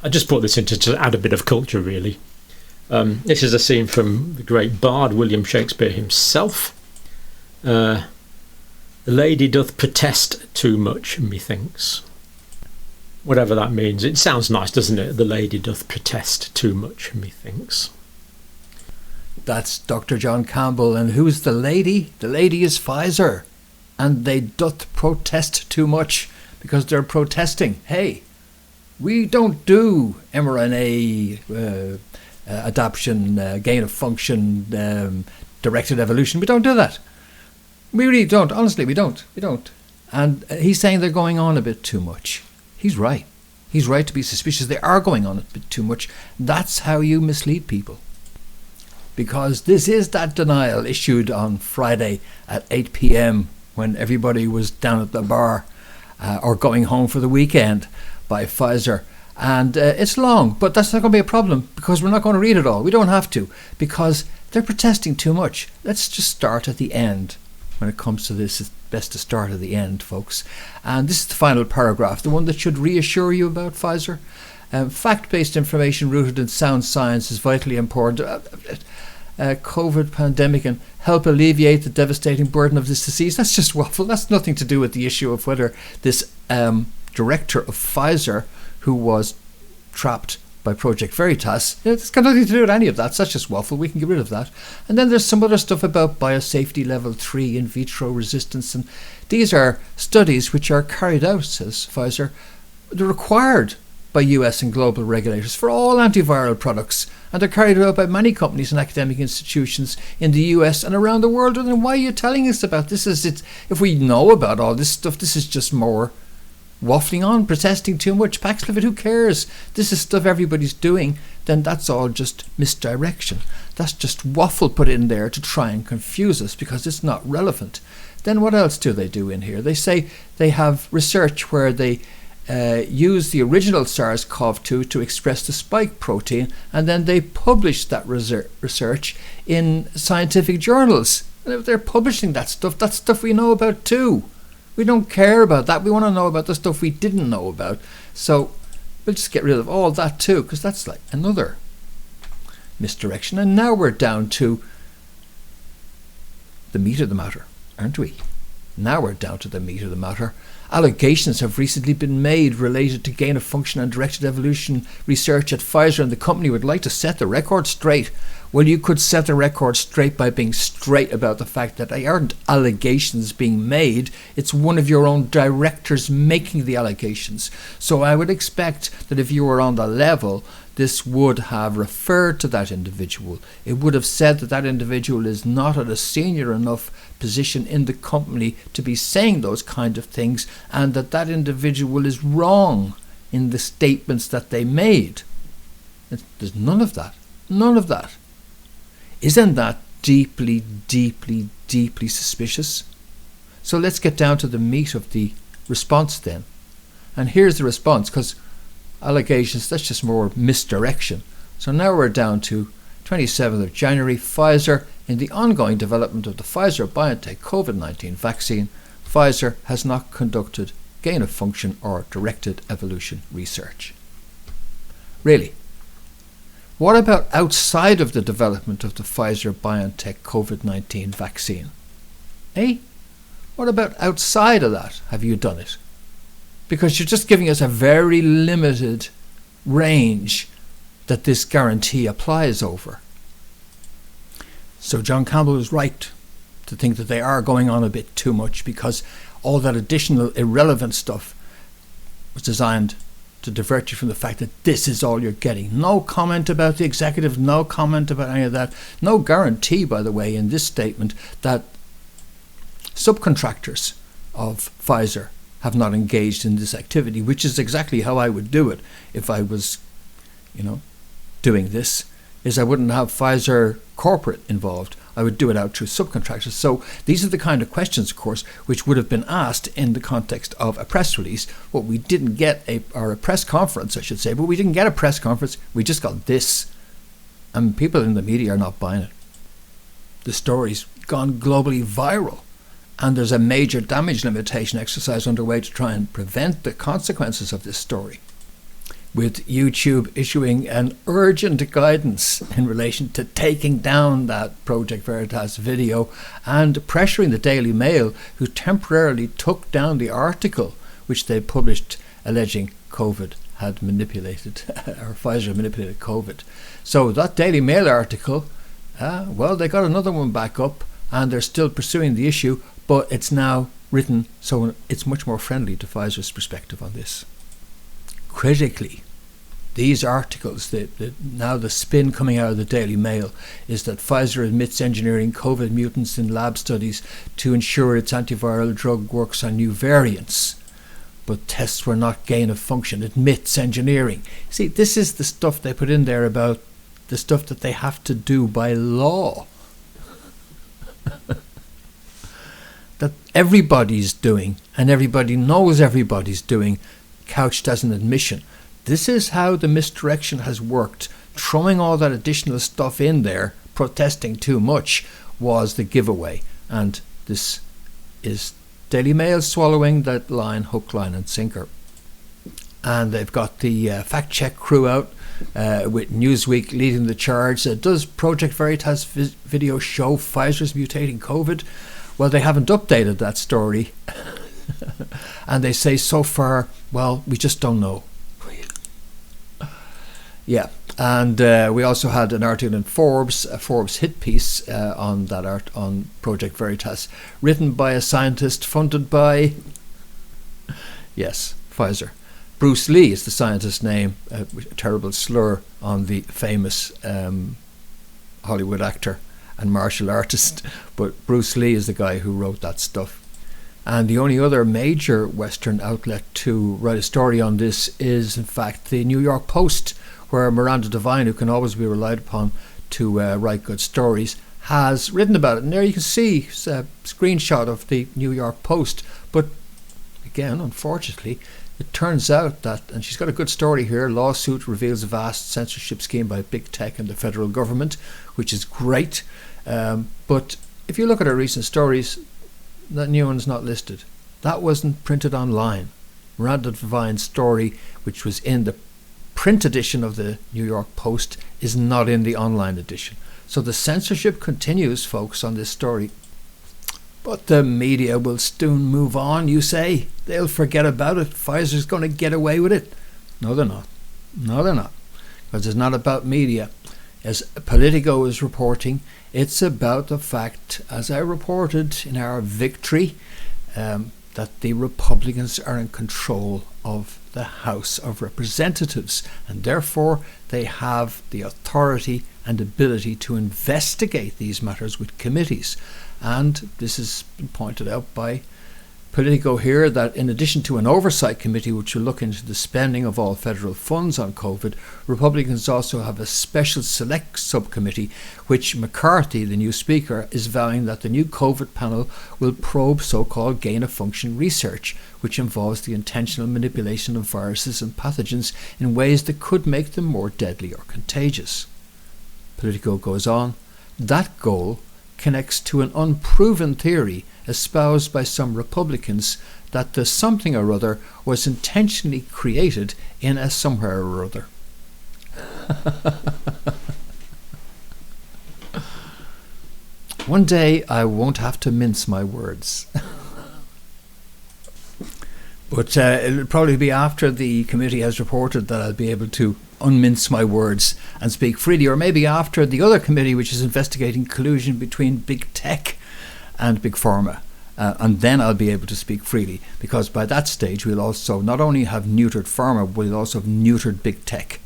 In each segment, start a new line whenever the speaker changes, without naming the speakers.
I just brought this in to add a bit of culture, really. This is a scene from the great bard William Shakespeare himself. The lady doth protest too much, methinks. Whatever that means. It sounds nice, doesn't it? The lady doth protest too much, methinks.
That's Dr. John Campbell. And who's the lady? The lady is Pfizer. And they doth protest too much because they're protesting. Hey, we don't do mRNA adaptation, gain of function, directed evolution. We don't do that. We really don't. Honestly, we don't. We don't. And he's saying they're going on a bit too much. He's right. He's right to be suspicious. They are going on a bit too much. That's how you mislead people. Because this is that denial issued on Friday at 8 p.m. when everybody was down at the bar or going home for the weekend by Pfizer. And it's long, but that's not going to be a problem because we're not going to read it all. We don't have to because they're protesting too much. Let's just start at the end. When it comes to this, it's best to start at the end, folks. And this is the final paragraph, the one that should reassure you about Pfizer. Fact-based information rooted in sound science is vitally important. COVID pandemic can help alleviate the devastating burden of this disease. That's just waffle. That's nothing to do with the issue of whether this director of Pfizer, who was trapped by Project Veritas, it's got nothing to do with any of that. So that's just waffle. We can get rid of that. And then there's some other stuff about biosafety level 3, in vitro resistance, and these are studies which are carried out, says Pfizer. They're required by US and global regulators for all antiviral products, and they're carried out by many companies and academic institutions in the US and around the world. And then why are you telling us about this? If we know about all this stuff, this is just more waffling on, protesting too much. Paxlovid, who cares? This is stuff everybody's doing. Then that's all just misdirection. That's just waffle put in there to try and confuse us because it's not relevant. Then what else do they do in here? They say they have research where they use the original SARS-CoV-2 to express the spike protein, and then they publish that research in scientific journals. And if they're publishing that stuff, that's stuff we know about too. We don't care about that. We want to know about the stuff we didn't know about. So we'll just get rid of all that too, because that's like another misdirection. And now we're down to the meat of the matter, aren't we? Now we're down to the meat of the matter. Allegations have recently been made related to gain of function and directed evolution research at Pfizer, and the company would like to set the record straight. Well, you could set the record straight by being straight about the fact that they aren't allegations being made. It's one of your own directors making the allegations. So I would expect that if you were on the level, this would have referred to that individual. It would have said that that individual is not at a senior enough position in the company to be saying those kind of things, and that that individual is wrong in the statements that they made. There's none of that. None of that. Isn't that deeply, deeply, deeply suspicious? So let's get down to the meat of the response then. And here's the response, because allegations, that's just more misdirection. So now we're down to 27th of January, Pfizer. In the ongoing development of the Pfizer-BioNTech COVID-19 vaccine, Pfizer has not conducted gain of function or directed evolution research. Really? What about outside of the development of the Pfizer-BioNTech COVID-19 vaccine? What about outside of that? Have you done it? Because you're just giving us a very limited range that this guarantee applies over. So John Campbell is right to think that they are going on a bit too much, because all that additional irrelevant stuff was designed to divert you from the fact that this is all you're getting. No comment about the executive, no comment about any of that. No guarantee, by the way, in this statement that subcontractors of Pfizer have not engaged in this activity, which is exactly how I would do it if I was, doing this, is I wouldn't have Pfizer corporate involved. I would do it out through subcontractors. So these are the kind of questions, of course, which would have been asked in the context of a press release. What we didn't get, or a press conference, I should say, but we didn't get a press conference. We just got this. And people in the media are not buying it. The story's gone globally viral. And there's a major damage limitation exercise underway to try and prevent the consequences of this story. with YouTube issuing an urgent guidance in relation to taking down that Project Veritas video and pressuring the Daily Mail, who temporarily took down the article which they published alleging COVID had manipulated, or Pfizer manipulated COVID. So that Daily Mail article, well, they got another one back up and they're still pursuing the issue, but it's now written so it's much more friendly to Pfizer's perspective on this. Critically, these articles, now the spin coming out of the Daily Mail is that Pfizer admits engineering COVID mutants in lab studies to ensure its antiviral drug works on new variants. But tests were not gain of function, admits engineering. See, this is the stuff they put in there about the stuff that they have to do by law. That everybody's doing, and everybody knows everybody's doing, couched as an admission. This is how the misdirection has worked. Throwing all that additional stuff in there, protesting too much, was the giveaway. And this is Daily Mail swallowing that line, hook, line and sinker. And they've got the fact check crew out with Newsweek leading the charge. Does Project Veritas video show Pfizer's mutating COVID? Well, they haven't updated that story. And they say so far, well, we just don't know. Yeah, and we also had an article in Forbes, a Forbes hit piece on that on Project Veritas, written by a scientist funded by, yes, Pfizer. Bruce Lee is the scientist's name, a terrible slur on the famous Hollywood actor and martial artist, but Bruce Lee is the guy who wrote that stuff. And the only other major Western outlet to write a story on this is, in fact, the New York Post, where Miranda Devine, who can always be relied upon to write good stories, has written about it. And there you can see a screenshot of the New York Post. But again, unfortunately, it turns out that, and she's got a good story here, lawsuit reveals a vast censorship scheme by big tech and the federal government, which is great. But if you look at her recent stories, that new one's not listed. That wasn't printed online. Miranda Devine's story, which was in the print edition of the New York Post, is not in the online edition. So the censorship continues, folks, on this story. But the media will soon move on, you say? They'll forget about it. Pfizer's going to get away with it. No, they're not. No, they're not. Because it's not about media. As Politico is reporting, it's about the fact, as I reported in our victory, that the Republicans are in control of the House of Representatives, and therefore they have the authority and ability to investigate these matters with committees. And this has been pointed out by Politico here, that in addition to an oversight committee which will look into the spending of all federal funds on COVID, Republicans also have a special select subcommittee which McCarthy, the new speaker, is vowing that the new COVID panel will probe so-called gain-of-function research, which involves the intentional manipulation of viruses and pathogens in ways that could make them more deadly or contagious. Politico goes on, that goal connects to an unproven theory espoused by some Republicans that the something or other was intentionally created in a somewhere or other. One day I won't have to mince my words. But it'll probably be after the committee has reported that I'll be able to unmince my words and speak freely, or maybe after the other committee which is investigating collusion between big tech and big pharma, and then I'll be able to speak freely, because by that stage we'll also not only have neutered pharma, but we'll also have neutered big tech.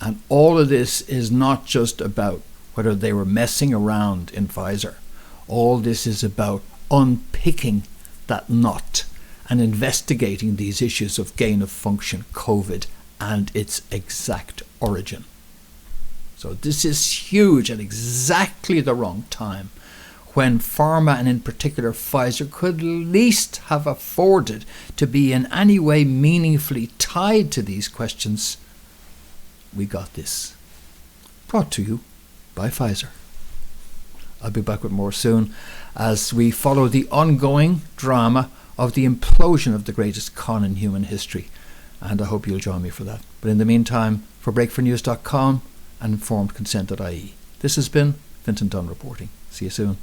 And all of this is not just about whether they were messing around in Pfizer. All this is about unpicking that knot and investigating these issues of gain of function COVID and its exact origin. So this is huge at exactly the wrong time, when pharma, and in particular Pfizer, could at least have afforded to be in any way meaningfully tied to these questions. We got this. Brought to you by Pfizer. I'll be back with more soon as we follow the ongoing drama of the implosion of the greatest con in human history. and I hope you'll join me for that. But in the meantime, for breakfornews.com and informedconsent.ie, this has been Vincent Dunn reporting. See you soon.